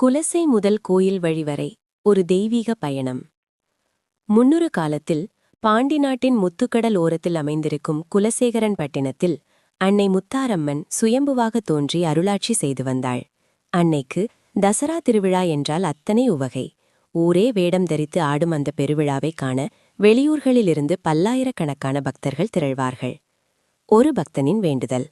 குலசை முதல் கோயில் வழி வரை ஒரு தெய்வீக பயணம். முன்னொரு காலத்தில் பாண்டி நாட்டின் முத்துக்கடல் ஓரத்தில் அமைந்திருக்கும் குலசேகரன் பட்டினத்தில் அன்னை முத்தாரம்மன் சுயம்புவாக தோன்றி அருளாட்சி செய்து வந்தாள். அன்னைக்கு தசரா திருவிழா என்றால் அத்தனை உவகை. ஊரே வேடம் தரித்து ஆடும் அந்த பெருவிழாவைக் காண வெளியூர்களிலிருந்து பல்லாயிரக்கணக்கான பக்தர்கள் திரள்வார்கள். ஒரு பக்தனின் வேண்டுதல்.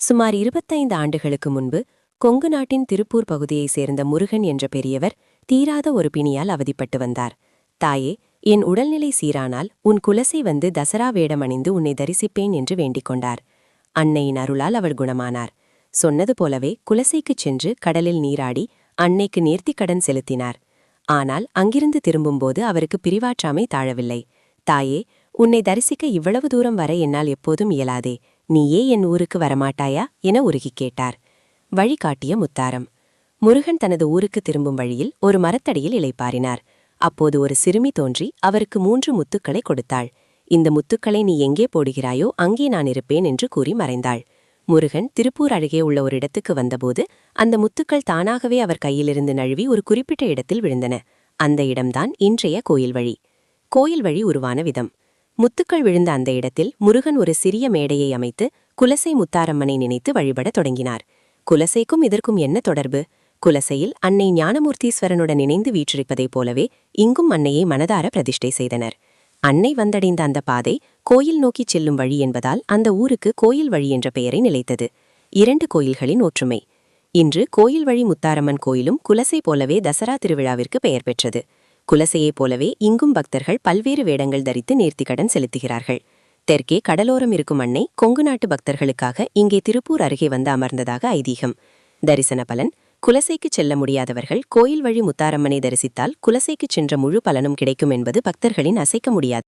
சுமார் 25 ஆண்டுகளுக்கு முன்பு கொங்கு நாட்டின் திருப்பூர் பகுதியைச் சேர்ந்த முருகன் என்ற பெரியவர் தீராத ஒரு பிணியால் அவதிப்பட்டு வந்தார். தாயே, என் உடல்நிலை சீரானால் உன் குலசை வந்து தசரா வேடமணிந்து உன்னை தரிசிப்பேன் என்று வேண்டிக் கொண்டார். அன்னையின் அருளால் அவர் குணமானார். சொன்னது போலவே குலசைக்குச் சென்று கடலில் நீராடி அன்னைக்கு நேர்த்திக்கடன் செலுத்தினார். ஆனால் அங்கிருந்து திரும்பும்போது அவருக்கு பிரிவாற்றாமை தாழவில்லை. தாயே, உன்னை தரிசிக்க இவ்வளவு தூரம் வர என்னால் எப்போதும் இயலாதே, நீயே என் ஊருக்கு வரமாட்டாயா என உருகிக் கேட்டார். வழிகாட்டிய முத்தாரம். முருகன் தனது ஊருக்கு திரும்பும் வழியில் ஒரு மரத்தடியில் இளைப்பாறினார். அப்போது ஒரு சிறுமி தோன்றி அவருக்கு 3 முத்துக்களை கொடுத்தாள். இந்த முத்துக்களை நீ எங்கே போடுகிறாயோ அங்கே நான் இருப்பேன் என்று கூறி மறைந்தாள். முருகன் திருப்பூர் அருகே உள்ள ஒரு இடத்துக்கு வந்தபோது அந்த முத்துக்கள் தானாகவே அவர் கையிலிருந்து நழுவி ஒரு குறிப்பிட்ட இடத்தில் விழுந்தன. அந்த இடம்தான் இன்றைய கோயில் வழி. கோயில் வழி உருவான விதம். முத்துக்கள் விழுந்த அந்த இடத்தில் முருகன் ஒரு சிறிய மேடையை அமைத்து குலசை முத்தாரம்மனை நினைத்து வழிபடத் தொடங்கினார். குலசைக்கும் இதற்கும் என்ன தொடர்பு? குலசையில் அன்னை ஞானமூர்த்தீஸ்வரனுடன் இணைந்து வீற்றிருப்பதைப் போலவே இங்கும் அன்னையை மனதார பிரதிஷ்டை செய்தனர். அன்னை வந்தடைந்த அந்த பாதை கோயில் நோக்கிச் செல்லும் வழி என்பதால் அந்த ஊருக்கு கோயில் வழி என்ற பெயரை நிலைத்தது. 2 கோயில்களின் ஒற்றுமை. இன்று கோயில் வழி முத்தாரம்மன் கோயிலும் குலசை போலவே தசரா திருவிழாவிற்கு பெயர் பெற்றது. குலசையைப் போலவே இங்கும் பக்தர்கள் பல்வேறு வேடங்கள் தரித்து நேர்த்திக்கடன் செலுத்துகிறார்கள். தெற்கே கடலோரம் இருக்கும் அன்னை கொங்கு நாட்டு பக்தர்களுக்காக இங்கே திருப்பூர் அருகே வந்து அமர்ந்ததாக ஐதீகம். தரிசன பலன். குலசைக்குச் செல்ல முடியாதவர்கள் கோயில் வழி முத்தாரம்மனை தரிசித்தால் குலசைக்குச் சென்ற முழு பலனும் கிடைக்கும் என்பது பக்தர்களின் அசைக்க முடியாது